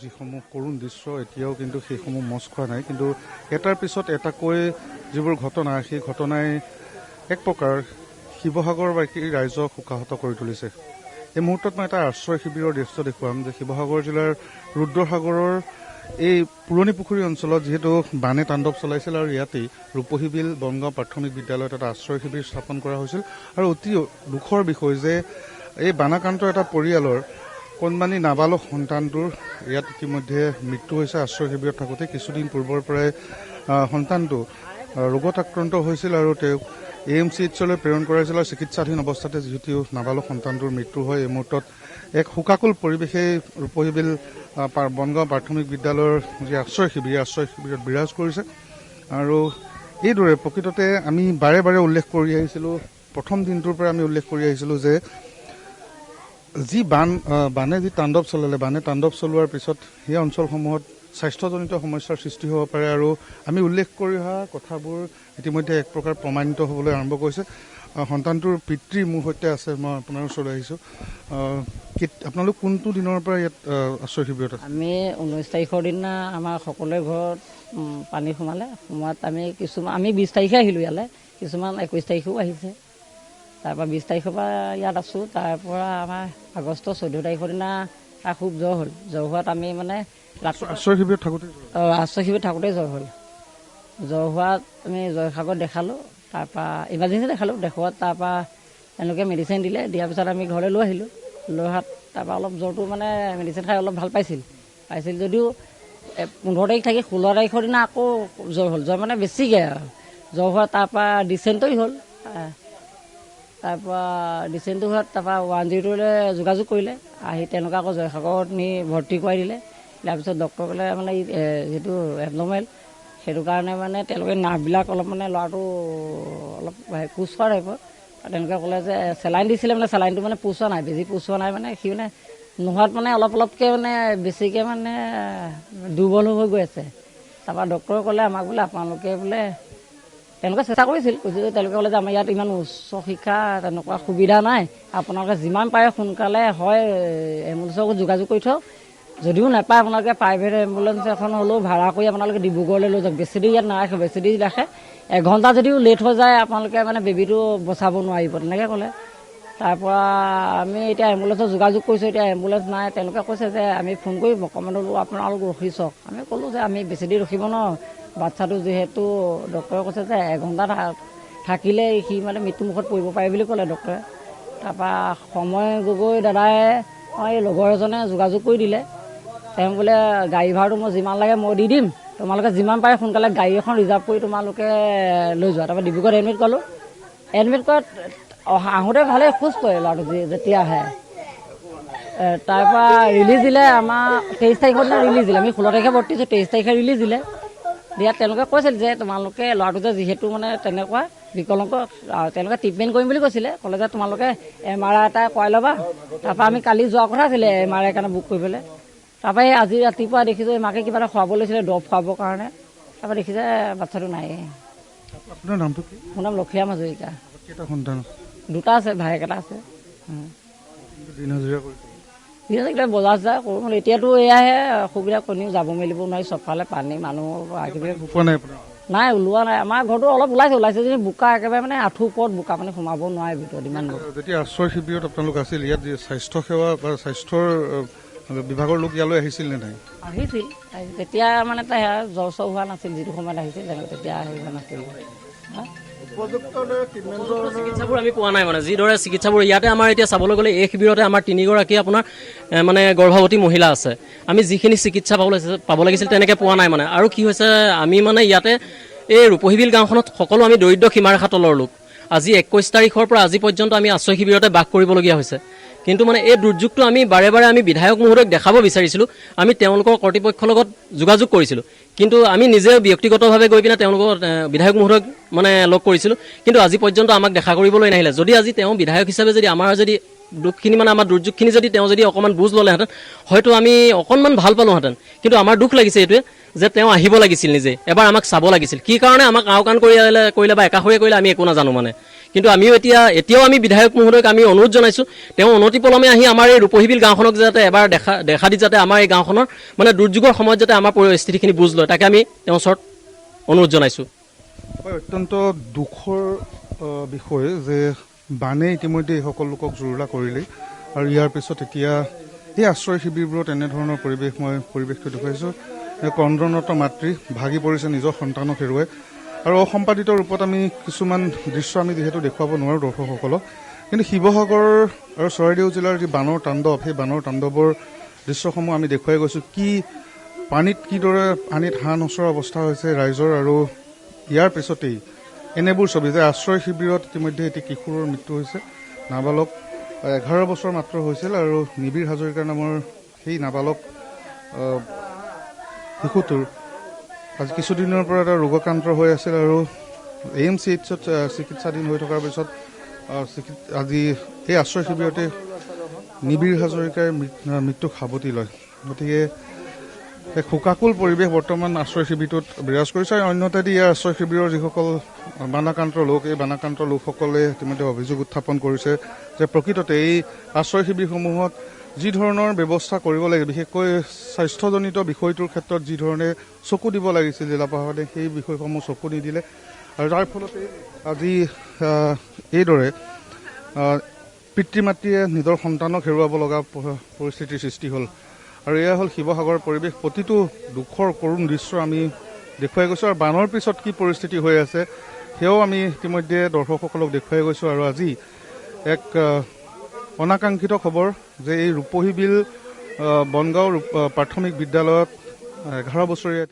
যিসমূহ কৰুণ দৃশ্য এতিয়াও কিন্তু সেইসমূহ মচ খোৱা নাই, কিন্তু এটাৰ পিছত এটাকৈ যিবোৰ ঘটনা সেই ঘটনাই এক প্ৰকাৰ শিৱসাগৰবাসী ৰাইজক শোকাহত কৰি তুলিছে। এই মুহূৰ্তত মই এটা আশ্ৰয় শিবিৰৰ দৃশ্য দেখুৱাম যে শিৱসাগৰ জিলাৰ ৰুদ্ৰসাগৰৰ এই পুৰণি পুখুৰী অঞ্চলত যিহেতু বানে তাণ্ডৱ চলাইছিল আৰু ইয়াতেই ৰূপহীবিল বনগাঁও প্ৰাথমিক বিদ্যালয়ত এটা আশ্ৰয় শিবিৰ স্থাপন কৰা হৈছিল। আৰু অতি দুখৰ বিষয় যে এই বানাক্ৰান্ত এটা পৰিয়ালৰ কণমানি নাবালক সন্তানটোৰ ইয়াত ইতিমধ্যে মৃত্যু হৈছে। আশ্ৰয় শিবিৰত থাকোঁতে কিছুদিন পূৰ্বৰ পৰাই সন্তানটো ৰোগত আক্ৰান্ত হৈছিল আৰু তেওঁক AMCHলৈ প্ৰেৰণ কৰা হৈছিল আৰু চিকিৎসাধীন অৱস্থাতে যিহেতু নাবালক সন্তানটোৰ মৃত্যু হয়। এই মুহূৰ্তত এক শোকাকুল পৰিৱেশে ৰূপহীবিল বনগাঁও প্ৰাথমিক বিদ্যালয়ৰ যি আশ্ৰয় শিবিৰত বিৰাজ কৰিছে। আৰু এইদৰে প্ৰকৃততে আমি বাৰে বাৰে উল্লেখ কৰি আহিছিলোঁ, প্ৰথম দিনটোৰ পৰা আমি উল্লেখ কৰি আহিছিলোঁ যে যি বানে যি তাণ্ডৱ চলালে, বানে তাণ্ডৱ চলোৱাৰ পিছত সেই অঞ্চলসমূহত স্বাস্থ্যজনিত সমস্যাৰ সৃষ্টি হ'ব পাৰে আৰু আমি উল্লেখ কৰি অহা কথাবোৰ ইতিমধ্যে এক প্ৰকাৰ প্ৰমাণিত হ'বলৈ আৰম্ভ কৰিছে। সন্তানটোৰ পিতৃ মোৰ সৈতে আছে, মই আপোনাৰ ওচৰলৈ আহিছোঁ। আপোনালোক কোনটো দিনৰ পৰা ইয়াত আশ্ৰয় শিবিৰত আছে? আমি 19 তাৰিখৰ দিনা আমাৰ সকলোৰে ঘৰত পানী সোমোৱাত আমি 20 তাৰিখে আহিলোঁ ইয়ালৈ, কিছুমান 21 তাৰিখেও আহিছে। তাৰপৰা 20 তাৰিখৰ পৰা ইয়াত আছোঁ। তাৰপৰা আমাৰ আগষ্ট 14 তাৰিখৰ দিনা খুব জ্বৰ হ'ল। জ্বৰ হোৱাত আমি মানে আশ্ৰয় শিবিৰত থাকোঁতেই জ্বৰ হ'ল। জ্বৰ হোৱাত আমি জয়সাগৰত দেখালোঁ, তাৰপৰা ইমাৰ্জেঞ্চি দেখালোঁ। দেখুৱাত তাৰপৰা এনেকৈ মেডিচিন দিয়াৰ পিছত আমি ঘৰলৈ লৈ আহিলোঁ। লৈ অহাত তাৰপৰা অলপ জ্বৰটো মানে মেডিচিন খাই অলপ ভাল পাইছিল যদিও 15 তাৰিখ থাকি 16 তাৰিখৰ দিনা আকৌ জ্বৰ হ'ল। জ্বৰ মানে বেছিকৈ জ্বৰ হোৱা, তাৰপৰা ডিচেণ্টৰি হ'ল। তাৰপৰা ডিচেণ্টৰি হোৱাত তাৰপৰা 102লৈ যোগাযোগ কৰিলে, আহি তেওঁলোকে আকৌ জয়সাগৰত নি ভৰ্তি কৰাই দিলে। তাৰপিছত ডক্টৰে ক'লে মানে যিটো এবনৰ্মেল, সেইটো কাৰণে মানে তেওঁলোকে নাৰ্ভবিলাক অলপ মানে ল'ৰাটো অলপ কোচ হোৱা টাইপৰ। তেওঁলোকে ক'লে যে চেলাইন দিছিলে, মানে চেলাইনটো মানে পোচ হোৱা নাই, বেজি পোচ হোৱা নাই, মানে সি মানে নোহোৱাত মানে অলপকৈ মানে বেছিকৈ মানে দুৰ্বল হৈ গৈ আছে। তাৰপৰা ডক্টৰে ক'লে আমাক বোলে আপোনালোকে বোলে, তেওঁলোকে চেষ্টা কৰিছিল, তেওঁলোকে ক'লে যে আমাৰ ইয়াত ইমান উচ্চ শিক্ষা তেনেকুৱা সুবিধা নাই, আপোনালোকে যিমান পাৰে সোনকালে হয় এম্বুলেঞ্চৰ লগত যোগাযোগ কৰি থওক, যদিও নাপায় আপোনালোকে প্ৰাইভেট এম্বুলেঞ্চ এখন হ'লেও ভাড়া কৰি আপোনালোকে ডিব্ৰুগড়লৈ লৈ যাওক। বেছি দেৰি ইয়াত নাৰাখে, বেছি দেৰি ৰাখে 1 ঘণ্টা যদিও লেট হৈ যায় আপোনালোকে মানে বেবীটো বচাব নোৱাৰিব, তেনেকৈ ক'লে। তাৰপৰা আমি এতিয়া এম্বুলেঞ্চত যোগাযোগ কৰিছোঁ, এতিয়া এম্বুলেঞ্চ নাই। তেওঁলোকে কৈছে যে আমি ফোন কৰিম, অকণমান আপোনালোক ৰখি চাওক। আমি ক'লোঁ যে আমি বেছি দেৰি ৰখিব নোৱাৰোঁ, বাচ্ছাটো যিহেতু ডক্টৰে কৈছে যে 1 ঘণ্টা থাকিলে সি মানে মৃত্যুমুখত পৰিব পাৰে বুলি ক'লে ডক্টৰে। তাৰপৰা সময় গগৈ দাদাই এই লগৰ এজনে যোগাযোগ কৰি দিলে, তেওঁ বোলে গাড়ী ভাড়াটো মই যিমান লাগে মই দি দিম, তোমালোকে যিমান পাৰে সোনকালে গাড়ী এখন ৰিজাৰ্ভ কৰি তোমালোকে লৈ যোৱা। তাৰপৰা ডিব্ৰুগড়ত এডমিট কৰালোঁ। এডমিট কৰাত আহোঁতে ভালেই সুস্থ ল'ৰাটো যেতিয়া আহে। তাৰপৰা ৰিলিজ দিলে আমাৰ 23 তাৰিখৰ দিনা ৰিলিজ দিলে। আমি 16 তাৰিখে ভৰ্তি দিছোঁ, 23 তাৰিখে ৰিলিজ দিলে। দিয়াত তেওঁলোকে কৈছিল যে তোমালোকে ল'ৰাটো যে যিহেতু মানে তেনেকুৱা বিকলাংগ, তেওঁলোকে ট্ৰিটমেণ্ট কৰিম বুলি কৈছিলে। ক'লে যে তোমালোকে MRI এটা কৰাই ল'বা। তাৰপৰা আমি কালি যোৱা কথা আছিলে MRI কাৰণে বুক কৰিবলৈ। তাৰপৰা আজি ৰাতিপুৱা দেখিছোঁ মাকে কিবা এটা খুৱাব লৈছিলে, দৰৱ খুৱাবৰ কাৰণে। তাৰপৰা দেখিছে বাচ্ছাটো নাই। আপোনাৰ নামটো কি? মোৰ নাম লক্ষীৰাম হাজৰিকা। কেইটা সন্তান? 2টা আছে, ভায়েক এটা আছে। কিবা বজাৰ চজাৰ কৰোঁ, এতিয়াতো এয়াহে অসুবিধা, কোনেও যাব মেলিব নোৱাৰি, চবফালে পানী, মানুহ নাই, ওলোৱা নাই। আমাৰ ঘৰটো অলপ ওলাইছে যদি বোকা একেবাৰে মানে আঁঠুৰ ওপৰত বোকা, মানে সোমাব নোৱাৰে ভিতৰত ইমান। যেতিয়া আশ্ৰয় শিবিৰত আপোনালোক আছিল, ইয়াত স্বাস্থ্য সেৱা বা স্বাস্থ্যৰ বিভাগৰ লোক ইয়ালৈ আহিছিল নে নাই? আহিছিল, তেতিয়া মানে জ্বৰ চৰ হোৱা নাছিল, যিটো সময়ত আহিছিল তেতিয়া আহি হোৱা নাছিল। চিকিৎসাবোৰ আমি পোৱা নাই, মানে যিদৰে চিকিৎসাবোৰ ইয়াতে আমাৰ এতিয়া চাবলৈ গ'লে এই শিবিৰতে আমাৰ 3গৰাকী আপোনাৰ মানে গৰ্ভৱতী মহিলা আছে। আমি যিখিনি চিকিৎসা পাব লাগিছিল তেনেকৈ পোৱা নাই মানে। আৰু কি হৈছে, আমি মানে ইয়াতে এই ৰূপহীবিল গাঁওখনত সকলো আমি দৰিদ্ৰ সীমাৰেখা তলৰ লোক। আজি 21 তাৰিখৰ পৰা আজি পৰ্যন্ত আমি আশ্ৰয় শিবিৰতে বাস কৰিবলগীয়া হৈছে। কিন্তু মানে এই দুৰ্যোগটো আমি বাৰে বাৰে আমি বিধায়ক মহোদয়ক দেখাব বিচাৰিছিলোঁ, আমি তেওঁলোকৰ কৰ্তৃপক্ষৰ লগত যোগাযোগ কৰিছিলোঁ, কিন্তু আমি নিজে ব্যক্তিগতভাৱে গৈ পিনে তেওঁলোকৰ বিধায়ক মহোদয়ক মানে লগ কৰিছিলোঁ, কিন্তু আজি পৰ্যন্ত আমাক দেখা কৰিবলৈ নাহিলে। যদি আজি তেওঁ বিধায়ক হিচাপে যদি আমাৰ যদি দুখখিনি মানে আমাৰ দুৰ্যোগখিনি যদি তেওঁ যদি অকণমান বুজ ল'লেহেঁতেন, হয়তো আমি অকণমান ভাল পালোঁহেঁতেন। কিন্তু আমাৰ দুখ লাগিছে এইটোৱে যে তেওঁ আহিব লাগিছিল, নিজে এবাৰ আমাক চাব লাগিছিল। কি কাৰণে আমাক আওকাণ কৰিলে বা একাষৰীয়া কৰিলে আমি একো নাজানো মানে। কিন্তু আমিও এতিয়াও আমি বিধায়ক মহোদয়ক আমি অনুৰোধ জনাইছোঁ, তেওঁ অনতিপলমে আহি আমাৰ এই ৰূপহীবিল গাঁওখনক যাতে এবাৰ দেখা দি যাতে আমাৰ এই গাঁওখনৰ মানে দুৰ্যোগৰ সময়ত যাতে আমাৰ পৰিস্থিতিখিনি বুজ লয়, তাকে আমি তেওঁৰ ওচৰত অনুৰোধ জনাইছোঁ। হয়, অত্যন্ত দুখৰ বিষয় যে বানে ইতিমধ্যে এই সকলো লোকক জুৰুলা কৰিলেই আৰু ইয়াৰ পিছত এতিয়া এই আশ্ৰয় শিবিৰবোৰত এনেধৰণৰ পৰিৱেশটো দেখুৱাইছোঁ। ক্ৰন্দনৰত মাতৃ ভাগি পৰিছে নিজৰ সন্তানক হেৰুৱাই, আৰু অসম্পাদিত ৰূপত আমি কিছুমান দৃশ্য আমি যিহেতু দেখুৱাব নোৱাৰোঁ দৰ্শকসকলক, কিন্তু শিৱসাগৰ আৰু চৰাইদেউ জিলাৰ যি বানৰ তাণ্ডৱ, সেই বানৰ তাণ্ডৱৰ দৃশ্যসমূহ আমি দেখুৱাই গৈছোঁ। কিদৰে পানীত হাঁহ নচৰা অৱস্থা হৈছে ৰাইজৰ, আৰু ইয়াৰ পিছতেই এনেবোৰ ছবি যে আশ্ৰয় শিবিৰত ইতিমধ্যে এটি কিশোৰৰ মৃত্যু হৈছে। নাবালক 11 বছৰ মাত্ৰ হৈছিল, আৰু নিবিড় হাজৰিকা নামৰ সেই নাবালক শিশুটোৰ আজি কিছুদিনৰ পৰা এটা ৰোগাক্ৰান্ত হৈ আছিল আৰু AMCHত চিকিৎসাধীন হৈ থকাৰ পিছত আজি এই আশ্ৰয় শিবিৰতে নিবিড় হাজৰিকাৰ মৃত্যুক সাৱটি লয়। গতিকে এক শোকাকুল পৰিৱেশ বৰ্তমান আশ্ৰয় শিবিৰটোত বিৰাজ কৰিছে। অন্যথাদি ইয়াৰ আশ্ৰয় শিবিৰৰ যিসকল বানাক্ৰান্ত লোক, এই বানাক্ৰান্ত লোকসকলে ইতিমধ্যে অভিযোগ উত্থাপন কৰিছে যে প্ৰকৃততে এই আশ্ৰয় শিবিৰসমূহত যি ধৰণৰ ব্যৱস্থা কৰিব লাগে, বিশেষকৈ স্বাস্থ্যজনিত বিষয়টোৰ ক্ষেত্ৰত যি ধৰণে চকু দিব লাগিছিল জিলা প্ৰশাসনে, সেই বিষয়সমূহ চকু নিদিলে, আৰু যাৰ ফলতে আজি এইদৰে পিতৃ মাতৃয়ে নিজৰ সন্তানক হেৰুৱাব লগা পৰিস্থিতিৰ সৃষ্টি হ'ল। আৰু এয়া হ'ল শিৱসাগৰৰ পৰিৱেশ। প্ৰতিটো দুখৰ কৰুণ দৃশ্য আমি দেখুৱাই গৈছোঁ, আৰু বানৰ পিছত কি পৰিস্থিতি হৈ আছে সেয়াও আমি ইতিমধ্যে দৰ্শকসকলক দেখুৱাই গৈছোঁ। আৰু আজি এক অনাকাংক্ষিত খবৰ যে এই ৰূপহীবিল বনগাঁও প্ৰাথমিক বিদ্যালয়ত 11 বছৰীয়া